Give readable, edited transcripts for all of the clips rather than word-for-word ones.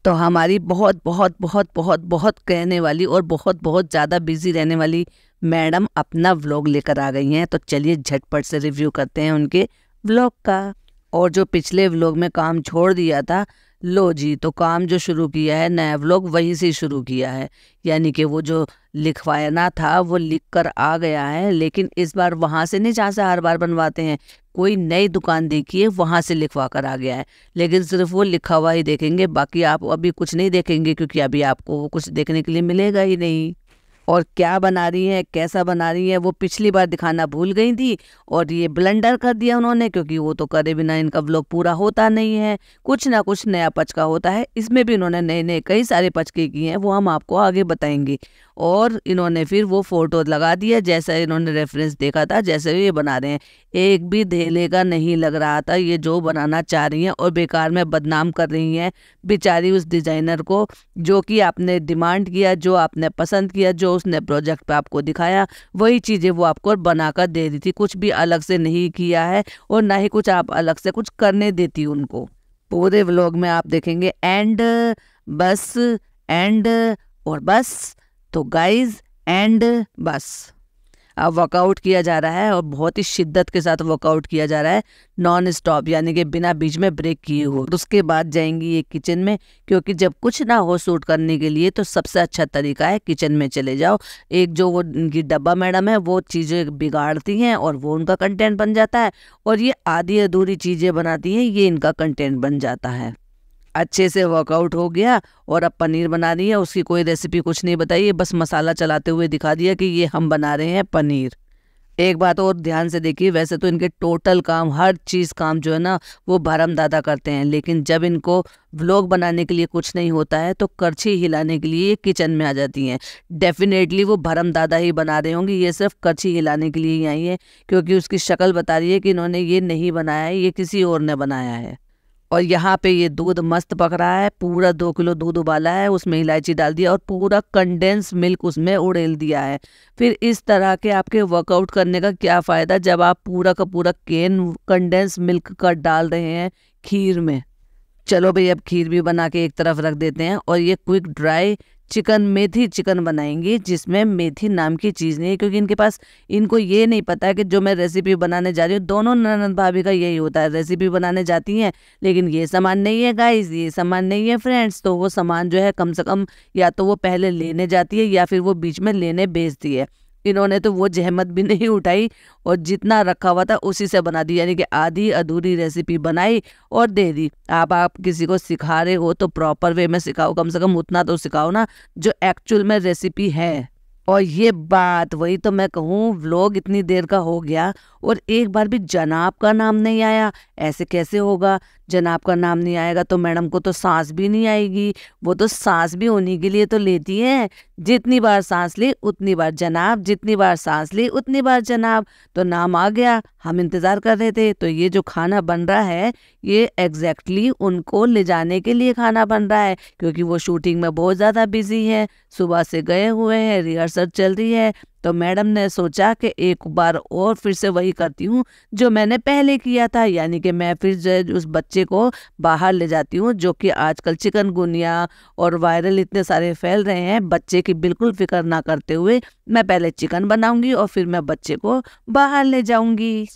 तो हमारी बहुत बहुत बहुत बहुत बहुत कहने वाली और बहुत बहुत ज़्यादा बिजी रहने वाली मैडम अपना व्लॉग लेकर आ गई हैं। तो चलिए झटपट से रिव्यू करते हैं उनके व्लॉग का। और जो पिछले व्लॉग में काम छोड़ दिया था, लो जी, तो काम जो शुरू किया है नया व्लॉग वहीं से शुरू किया है। यानी कि वो जो लिखवाना था वो लिख कर आ गया है, लेकिन इस बार वहाँ से नहीं जहाँ से हर बार बनवाते हैं, कोई नई दुकान देखिए वहाँ से लिखवा कर आ गया है। लेकिन सिर्फ वो लिखा हुआ ही देखेंगे, बाकी आप अभी कुछ नहीं देखेंगे, क्योंकि अभी आपको वो कुछ देखने के लिए मिलेगा ही नहीं। और क्या बना रही है, कैसा बना रही है, वो पिछली बार दिखाना भूल गई थी और ये ब्लंडर कर दिया उन्होंने, क्योंकि वो तो करे बिना इनका व्लॉग पूरा होता नहीं है। कुछ ना कुछ नया पचका होता है, इसमें भी इन्होंने नए नए कई सारे पचके किए हैं, वो हम आपको आगे बताएंगे। और इन्होंने फिर वो फोटो लगा दिया जैसा इन्होंने रेफरेंस देखा था, जैसे ये बना रहे हैं। एक भी धेले का नहीं लग रहा था ये जो बनाना चाह रही हैं, और बेकार में बदनाम कर रही हैं बेचारी उस डिजाइनर को, जो कि आपने डिमांड किया, जो आपने पसंद किया, जो उसने प्रोजेक्ट पे आपको दिखाया, वही चीज़ें वो आपको बनाकर दे दी थी। कुछ भी अलग से नहीं किया है और ना ही कुछ आप अलग से कुछ करने देती उनको। पूरे व्लॉग में आप देखेंगे एंड बस एंड और बस। तो गाइज एंड बस अब वर्कआउट किया जा रहा है और बहुत ही शिद्दत के साथ वर्कआउट किया जा रहा है, नॉन स्टॉप, यानी कि बिना बीच में ब्रेक किए हुए। उसके बाद जाएंगी ये किचन में, क्योंकि जब कुछ ना हो शूट करने के लिए तो सबसे अच्छा तरीका है किचन में चले जाओ। एक जो वो उनकी डब्बा मैडम है वो चीज़ें बिगाड़ती हैं और वो उनका कंटेंट बन जाता है, और ये आधी अधूरी चीज़ें बनाती हैं, ये इनका कंटेंट बन जाता है। अच्छे से वर्कआउट हो गया और अब पनीर बना रही है। उसकी कोई रेसिपी कुछ नहीं बताई, बस मसाला चलाते हुए दिखा दिया कि ये हम बना रहे हैं पनीर। एक बात और ध्यान से देखिए, वैसे तो इनके टोटल काम, हर चीज़ काम जो है ना वो भरम दादा करते हैं, लेकिन जब इनको व्लॉग बनाने के लिए कुछ नहीं होता है तो करछी हिलाने के लिए किचन में आ जाती हैं। डेफिनेटली वो भरम दादा ही बना रहे होंगे, ये सिर्फ करछी हिलाने के लिए ही आई है, क्योंकि उसकी शक्ल बता रही है कि इन्होंने ये नहीं बनाया है, ये किसी और ने बनाया है। और यहाँ पे ये दूध मस्त पक रहा है, पूरा 2 किलो दूध उबाला है, उसमें इलायची डाल दिया और पूरा कंडेंस मिल्क उसमें उड़ेल दिया है। फिर इस तरह के आपके वर्कआउट करने का क्या फ़ायदा जब आप पूरा का पूरा केन कंडेंस मिल्क का डाल रहे हैं खीर में। चलो भाई, अब खीर भी बना के एक तरफ रख देते हैं, और ये क्विक ड्राई चिकन, मेथी चिकन बनाएंगे, जिसमें मेथी नाम की चीज़ नहीं है, क्योंकि इनके पास, इनको ये नहीं पता है कि जो मैं रेसिपी बनाने जा रही हूँ, दोनों ननद भाभी का यही होता है, रेसिपी बनाने जाती हैं लेकिन ये सामान नहीं है गाइस, ये सामान नहीं है फ्रेंड्स, तो वो सामान जो है कम से कम या तो वो पहले लेने जाती है या फिर वो बीच में लेने भेजती है। इन्होंने तो वो जहमत भी नहीं उठाई और जितना रखा हुआ था उसी से बना दी, यानी कि आधी अधूरी रेसिपी बनाई और दे दी। आप किसी को सिखा रहे हो तो प्रॉपर वे में सिखाओ, कम से कम उतना तो सिखाओ ना जो एक्चुअल में रेसिपी है। और ये बात, वही तो मैं कहूँ, व्लॉग इतनी देर का हो गया और एक बार भी जनाब का नाम नहीं आया। ऐसे कैसे होगा? जनाब का नाम नहीं आएगा तो मैडम को तो सांस भी नहीं आएगी। वो तो सांस भी होने के लिए तो लेती हैं, जितनी बार सांस ली उतनी बार जनाब, जितनी बार सांस ली उतनी बार जनाब। तो नाम आ गया, हम इंतज़ार कर रहे थे। तो ये जो खाना बन रहा है ये एग्जैक्टली उनको ले जाने के लिए खाना बन रहा है, क्योंकि वो शूटिंग में बहुत ज़्यादा बिजी है, सुबह से गए हुए हैं, रिहर्सल चल रही है। तो मैडम ने सोचा कि एक बार और फिर से वही करती हूँ जो मैंने पहले किया था, यानी कि मैं फिर जो उस बच्चे को बाहर ले जाती हूँ, जो कि आजकल चिकनगुनिया और वायरल इतने सारे फैल रहे हैं। बच्चे की बिल्कुल फिक्र ना करते हुए मैं पहले चिकन बनाऊंगी और फिर मैं बच्चे को बाहर ले जाऊंगी।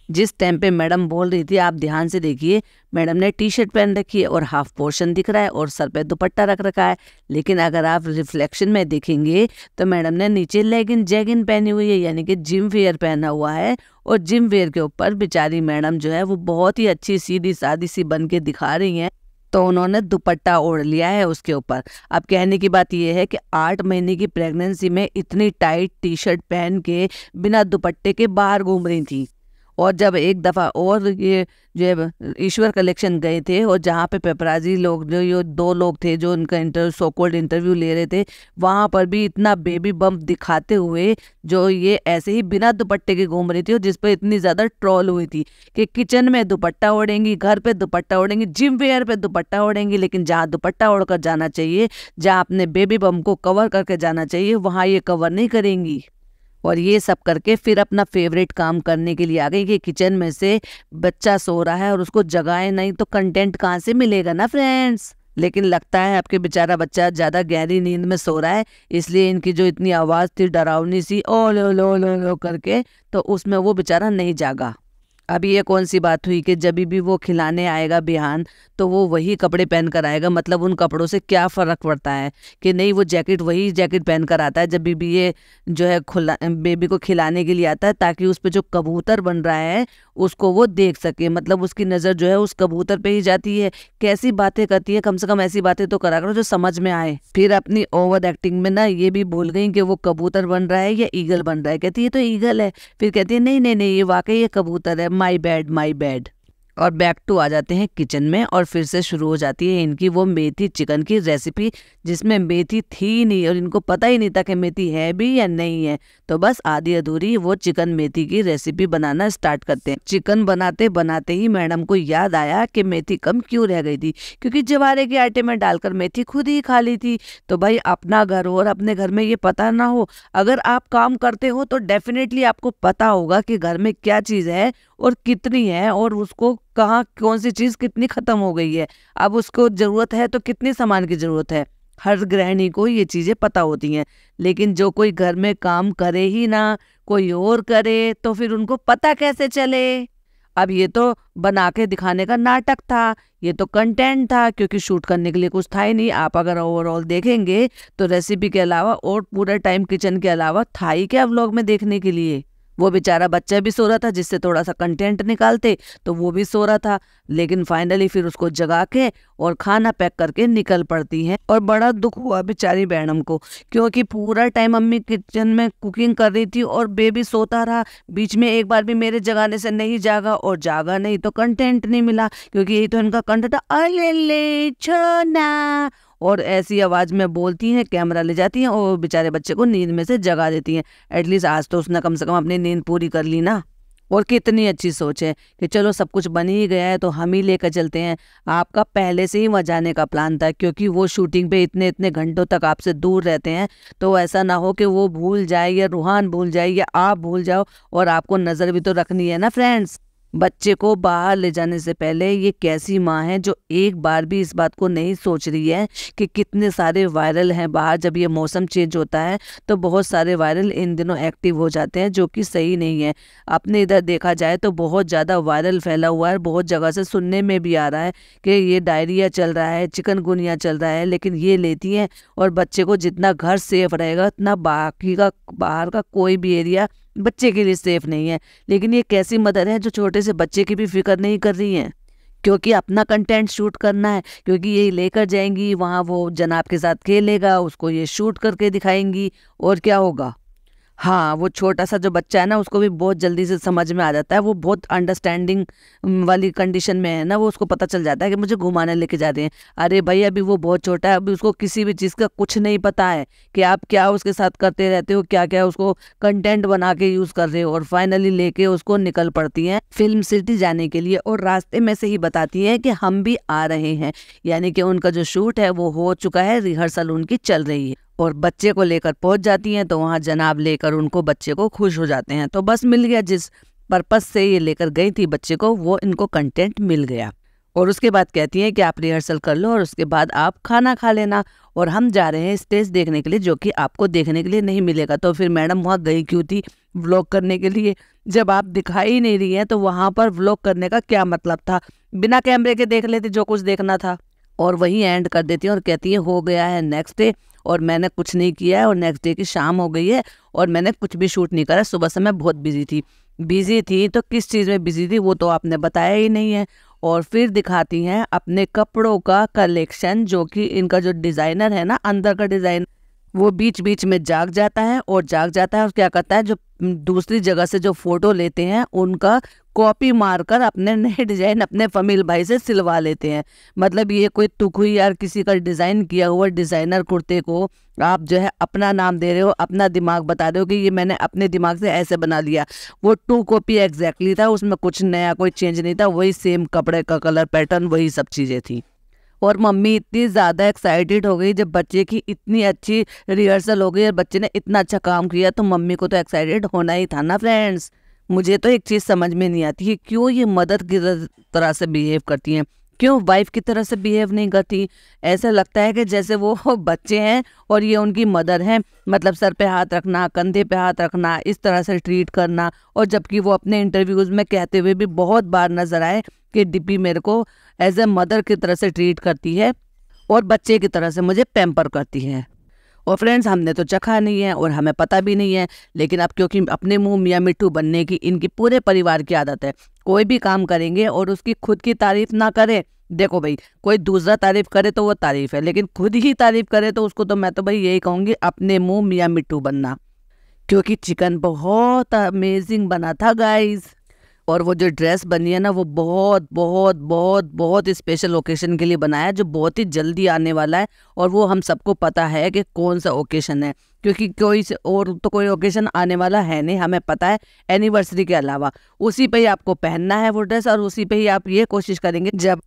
जिस टाइम पे मैडम बोल रही थी, आप ध्यान से देखिए, मैडम ने टी शर्ट पहन रखी है और हाफ पोर्शन दिख रहा है और सर पे दुपट्टा रख रखा है। लेकिन अगर आप रिफ्लेक्शन में देखेंगे तो मैडम ने नीचे लेगिन जैगिन पहनी हुई है, यानी कि जिम वेयर पहना हुआ है, और जिम वेयर के ऊपर बेचारी मैडम जो है वो बहुत ही अच्छी सीधी सादी सी बन के दिखा रही हैं। तो उन्होंने दुपट्टा ओढ़ लिया है उसके ऊपर। अब कहने की बात यह है कि 8 महीने की प्रेगनेंसी में इतनी टाइट टी शर्ट पहन के बिना दुपट्टे के बाहर घूम रही थी। और जब एक दफ़ा और ये जो ईश्वर कलेक्शन गए थे, और जहाँ पे पेपराजी लोग, जो ये 2 लोग थे जो उनका सो कॉल्ड इंटरव्यू ले रहे थे, वहाँ पर भी इतना बेबी बम्प दिखाते हुए जो ये ऐसे ही बिना दुपट्टे के घूम रही थी, और जिस पर इतनी ज़्यादा ट्रोल हुई थी कि किचन में दुपट्टा ओढ़ेंगी, घर पे दुपट्टा ओढ़ेंगी, जिम वेयर पे दुपट्टा ओढ़ेंगी, लेकिन जहाँ दुपट्टा ओढ़ कर जाना चाहिए, जहाँ अपने बेबी बम्प को कवर करके जाना चाहिए, वहाँ ये कवर नहीं करेंगी। और ये सब करके फिर अपना फेवरेट काम करने के लिए आ गई कि किचन में से बच्चा सो रहा है और उसको जगाए नहीं तो कंटेंट कहाँ से मिलेगा ना फ्रेंड्स। लेकिन लगता है आपके बेचारा बच्चा ज़्यादा गहरी नींद में सो रहा है, इसलिए इनकी जो इतनी आवाज़ थी डरावनी सी ओ लो लो लो लो करके, तो उसमें वो बेचारा नहीं जागा। अब ये कौन सी बात हुई कि जब भी वो खिलाने आएगा बिहान तो वो वही कपड़े पहन कर आएगा। मतलब उन कपड़ों से क्या फ़र्क पड़ता है कि नहीं, वो जैकेट वही जैकेट पहन कर आता है जब भी ये जो है खुला बेबी को खिलाने के लिए आता है, ताकि उस पे जो कबूतर बन रहा है उसको वो देख सके। मतलब उसकी नज़र जो है उस कबूतर पे ही जाती है। कैसी बातें करती है, कम से कम ऐसी बातें तो करा करो जो समझ में आए। फिर अपनी ओवर एक्टिंग में ना ये भी भूल गई कि वो कबूतर बन रहा है या ईगल बन रहा है। कहती है तो ईगल है, फिर कहती है नहीं नहीं नहीं ये वाकई ये कबूतर है, माई बैड माई बैड। और बैक टू आ जाते हैं किचन में और फिर से शुरू हो जाती है इनकी वो मेथी चिकन की रेसिपी, जिसमें मेथी थी नहीं और इनको पता ही नहीं था कि मेथी है भी या नहीं है। तो बस आधी अधूरी वो चिकन मेथी की रेसिपी बनाना स्टार्ट करते हैं। चिकन बनाते बनाते ही मैडम को याद आया कि मेथी कम क्यों रह गई थी, क्योंकि जवारे के आटे में डालकर मेथी खुद ही खा ली थी। तो भाई अपना घर हो और अपने घर में ये पता ना हो, अगर आप काम करते हो तो डेफिनेटली आपको पता होगा कि घर में क्या चीज़ है और कितनी है, और उसको कहाँ कौन सी चीज़ कितनी ख़त्म हो गई है, अब उसको ज़रूरत है तो कितनी सामान की ज़रूरत है। हर गृहिणी को ये चीज़ें पता होती हैं, लेकिन जो कोई घर में काम करे ही ना, कोई और करे, तो फिर उनको पता कैसे चले। अब ये तो बना के दिखाने का नाटक था, ये तो कंटेंट था, क्योंकि शूट करने के लिए कुछ था ही नहीं। आप अगर ओवरऑल देखेंगे तो रेसिपी के अलावा और पूरा टाइम किचन के अलावा था ही क्या व्लॉग में देखने के लिए। वो बेचारा बच्चा भी सो रहा था, जिससे थोड़ा सा कंटेंट निकालते, तो वो भी सो रहा था। लेकिन फाइनली फिर उसको जगा के और खाना पैक करके निकल पड़ती हैं। और बड़ा दुख हुआ बेचारी मैडम को, क्योंकि पूरा टाइम अम्मी किचन में कुकिंग कर रही थी और बेबी सोता रहा। बीच में एक बार भी मेरे जगाने से नहीं जागा, और जागा नहीं तो कंटेंट नहीं मिला, क्योंकि यही तो इनका कंटेंट है, अले ले छोना, और ऐसी आवाज़ में बोलती हैं, कैमरा ले जाती हैं और बेचारे बच्चे को नींद में से जगा देती हैं। एटलीस्ट आज तो उसने कम से कम अपनी नींद पूरी कर ली ना। और कितनी अच्छी सोच है कि चलो सब कुछ बन ही गया है तो हम ही लेकर चलते हैं। आपका पहले से ही वहाँ जाने का प्लान था, क्योंकि वो शूटिंग पे इतने इतने घंटों तक आपसे दूर रहते हैं, तो ऐसा ना हो कि वो भूल जाए या रूहान भूल जाए या आप भूल जाओ, और आपको नज़र भी तो रखनी है ना फ्रेंड्स। बच्चे को बाहर ले जाने से पहले ये कैसी माँ है जो एक बार भी इस बात को नहीं सोच रही है कि कितने सारे वायरल हैं बाहर। जब ये मौसम चेंज होता है तो बहुत सारे वायरल इन दिनों एक्टिव हो जाते हैं, जो कि सही नहीं है। अपने इधर देखा जाए तो बहुत ज़्यादा वायरल फैला हुआ है, बहुत जगह से सुनने में भी आ रहा है कि ये डायरिया चल रहा है, चिकनगुनिया चल रहा है, लेकिन ये लेती हैं। और बच्चे को जितना घर सेफ रहेगा उतना बाकी का बाहर का कोई भी एरिया बच्चे के लिए सेफ नहीं है। लेकिन ये कैसी मदर है जो छोटे से बच्चे की भी फिक्र नहीं कर रही है, क्योंकि अपना कंटेंट शूट करना है, क्योंकि ये लेकर जाएंगी वहाँ, वो जनाब के साथ खेलेगा, उसको ये शूट करके दिखाएंगी, और क्या होगा। हाँ, वो छोटा सा जो बच्चा है ना, उसको भी बहुत जल्दी से समझ में आ जाता है, वो बहुत अंडरस्टैंडिंग वाली कंडीशन में है ना, वो उसको पता चल जाता है कि मुझे घुमाने लेके जा रहे हैं। अरे भाई अभी वो बहुत छोटा है, अभी उसको किसी भी चीज़ का कुछ नहीं पता है कि आप क्या उसके साथ करते रहते हो, क्या क्या उसको कंटेंट बना के यूज़ कर रहे हो। और फाइनली लेके उसको निकल पड़ती हैं फिल्म सिटी जाने के लिए, और रास्ते में से ही बताती है कि हम भी आ रहे हैं, यानी कि उनका जो शूट है वो हो चुका है, रिहर्सल उनकी चल रही है। और बच्चे को लेकर पहुंच जाती हैं, तो वहाँ जनाब लेकर उनको बच्चे को खुश हो जाते हैं। तो बस मिल गया, जिस पर्पस से ये लेकर गई थी बच्चे को, वो इनको कंटेंट मिल गया। और उसके बाद कहती हैं कि आप रिहर्सल कर लो और उसके बाद आप खाना खा लेना, और हम जा रहे हैं स्टेज देखने के लिए, जो कि आपको देखने के लिए नहीं मिलेगा। तो फिर मैडम वहाँ गई क्यों थी व्लॉग करने के लिए? जब आप दिखाई ही नहीं रही हैं तो वहाँ पर व्लॉग करने का क्या मतलब था? बिना कैमरे के देख लेते जो कुछ देखना था। और वही एंड कर देती है और कहती है हो गया है नेक्स्ट डे, और मैंने कुछ नहीं किया है, और नेक्स्ट डे की शाम हो गई है और मैंने कुछ भी शूट नहीं करा। सुबह से मैं बहुत बिजी थी तो किस चीज़ में बिजी थी वो तो आपने बताया ही नहीं है। और फिर दिखाती हैं अपने कपड़ों का कलेक्शन, जो कि इनका जो डिज़ाइनर है ना, अंदर का डिज़ाइन, वो बीच बीच में जाग जाता है और क्या करता है, जो दूसरी जगह से जो फोटो लेते हैं उनका कॉपी मारकर अपने नए डिज़ाइन अपने फमील भाई से सिलवा लेते हैं। मतलब ये कोई तुक हुई यार, किसी का डिज़ाइन किया हुआ डिज़ाइनर कुर्ते को आप जो है अपना नाम दे रहे हो, अपना दिमाग बता रहे हो कि ये मैंने अपने दिमाग से ऐसे बना लिया। वो 2 कॉपी एग्जैक्टली था, उसमें कुछ नया कोई चेंज नहीं था, वही सेम कपड़े का कलर पैटर्न, वही सब चीज़ें थी। और मम्मी इतनी ज़्यादा एक्साइटेड हो गई जब बच्चे की इतनी अच्छी रिहर्सल हो गई और बच्चे ने इतना अच्छा काम किया, तो मम्मी को तो एक्साइटेड होना ही था ना फ्रेंड्स। मुझे तो एक चीज़ समझ में नहीं आती है, क्यों ये मदर की तरह से बिहेव करती हैं, क्यों वाइफ की तरह से बिहेव नहीं करती? ऐसा लगता है कि जैसे वो बच्चे हैं और ये उनकी मदर हैं। मतलब सर पे हाथ रखना, कंधे पे हाथ रखना, इस तरह से ट्रीट करना। और जबकि वो अपने इंटरव्यूज़ में कहते हुए भी बहुत बार नजर आए कि डिप्पी मेरे को एज ए मदर की तरह से ट्रीट करती है और बच्चे की तरह से मुझे पैम्पर करती है। और फ्रेंड्स, हमने तो चखा नहीं है और हमें पता भी नहीं है, लेकिन अब क्योंकि अपने मुंह मियाँ मिट्ठू बनने की इनकी पूरे परिवार की आदत है। कोई भी काम करेंगे और उसकी खुद की तारीफ ना करे। देखो भाई, कोई दूसरा तारीफ करे तो वो तारीफ है, लेकिन खुद ही तारीफ करे तो उसको तो मैं तो भाई यही कहूँगी, अपने मुंह मियाँ मिट्ठू बनना। क्योंकि चिकन बहुत अमेजिंग बना था गाइज। और वो जो ड्रेस बनी है ना, वो बहुत बहुत बहुत बहुत स्पेशल ओकेशन के लिए बनाया है, जो बहुत ही जल्दी आने वाला है। और वो हम सबको पता है कि कौन सा ओकेशन है, क्योंकि कोई ओकेशन आने वाला है नहीं, हमें पता है एनिवर्सरी के अलावा। उसी पे ही आपको पहनना है वो ड्रेस, और उसी पे ही आप ये कोशिश करेंगे जब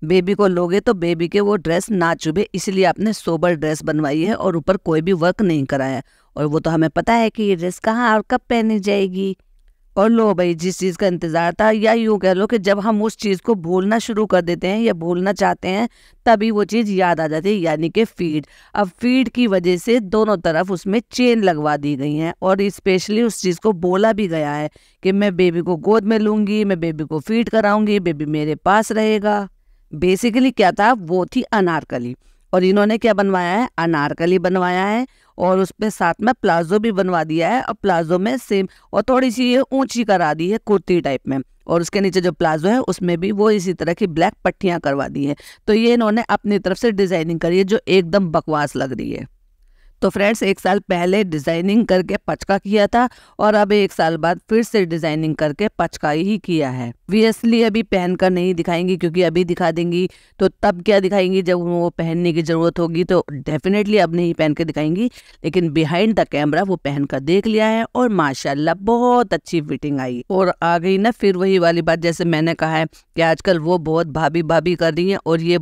बेबी को लोगे तो बेबी के वो ड्रेस ना चुभे, इसलिए आपने सोबर ड्रेस बनवाई है और ऊपर कोई भी वर्क नहीं कराया। और वो तो हमें पता है कि ये ड्रेस कहाँ और कब पहनी जाएगी। और लो भाई, जिस चीज़ का इंतज़ार था, या यूँ कह लो कि जब हम उस चीज़ को भूलना शुरू कर देते हैं या भूलना चाहते हैं, तभी वो चीज़ याद आ जाती है, यानी कि फीड। अब फीड की वजह से दोनों तरफ उसमें चेन लगवा दी गई हैं और स्पेशली उस चीज़ को बोला भी गया है कि मैं बेबी को गोद में लूँगी, मैं बेबी को फीड कराऊँगी, बेबी मेरे पास रहेगा। बेसिकली क्या था, वो थी अनारकली। और इन्होंने क्या बनवाया है, अनारकली बनवाया है और उस पे साथ में प्लाजो भी बनवा दिया है। और प्लाजो में सेम, और थोड़ी सी ये ऊंची करा दी है कुर्ती टाइप में। और उसके नीचे जो प्लाजो है उसमें भी वो इसी तरह की ब्लैक पट्टियां करवा दी है। तो ये इन्होंने अपनी तरफ से डिजाइनिंग करी है जो एकदम बकवास लग रही है। तो फ्रेंड्स, 1 साल पहले डिज़ाइनिंग करके पचका किया था और अब 1 साल बाद फिर से डिज़ाइनिंग करके पचका ही किया है। ऑब्वियसली अभी पहनकर नहीं दिखाएंगी, क्योंकि अभी दिखा देंगी तो तब क्या दिखाएंगी, जब वो पहनने की ज़रूरत होगी तो डेफिनेटली अब नहीं पहन के दिखाएंगी। लेकिन बिहाइंड द कैमरा वो पहन कर देख लिया है और माशाल्लाह बहुत अच्छी फिटिंग आई। और आ गई ना फिर वही वाली बात, जैसे मैंने कहा है कि आजकल वो बहुत भाभी भाभी कर रही हैं और ये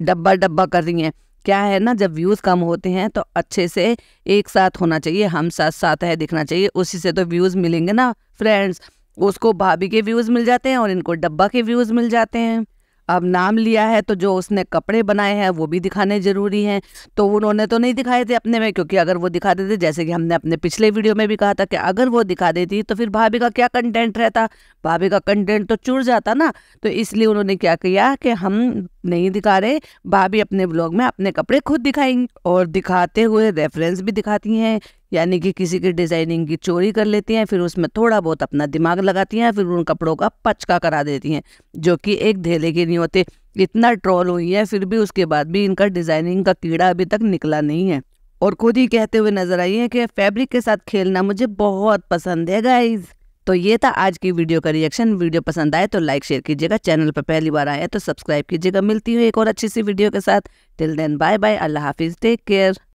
डब्बा डब्बा कर रही हैं। क्या है ना, जब व्यूज़ कम होते हैं तो अच्छे से एक साथ होना चाहिए, हम साथ साथ है दिखना चाहिए, उसी से तो व्यूज़ मिलेंगे ना फ्रेंड्स। उसको भाभी के व्यूज़ मिल जाते हैं और इनको डब्बा के व्यूज़ मिल जाते हैं। अब नाम लिया है तो जो उसने कपड़े बनाए हैं वो भी दिखाने जरूरी हैं। तो उन्होंने तो नहीं दिखाए थे अपने में, क्योंकि अगर वो दिखा देते, जैसे कि हमने अपने पिछले वीडियो में भी कहा था कि अगर वो दिखा देती तो फिर भाभी का क्या कंटेंट रहता, भाभी का कंटेंट तो चुर जाता ना। तो इसलिए उन्होंने क्या किया कि हम नहीं दिखा रहे, भाभी अपने ब्लॉग में अपने कपड़े खुद दिखाएंगी। और दिखाते हुए रेफरेंस भी दिखाती हैं, यानी कि किसी की डिज़ाइनिंग की चोरी कर लेती हैं, फिर उसमें थोड़ा बहुत अपना दिमाग लगाती हैं, फिर उन कपड़ों का पचका करा देती हैं, जो कि एक धेले के नहीं होते। इतना ट्रोल हुई है, फिर भी उसके बाद भी इनका डिज़ाइनिंग का कीड़ा अभी तक निकला नहीं है। और खुद ही कहते हुए नजर आई है कि फैब्रिक के साथ खेलना मुझे बहुत पसंद है गाइज। तो ये था आज की वीडियो का रिएक्शन। वीडियो पसंद आए तो लाइक शेयर कीजिएगा, चैनल पर पहली बार आए तो सब्सक्राइब कीजिएगा। मिलती हूँ एक और अच्छी सी वीडियो के साथ। टिल देन बाय बाय, अल्लाह हाफिज, टेक केयर।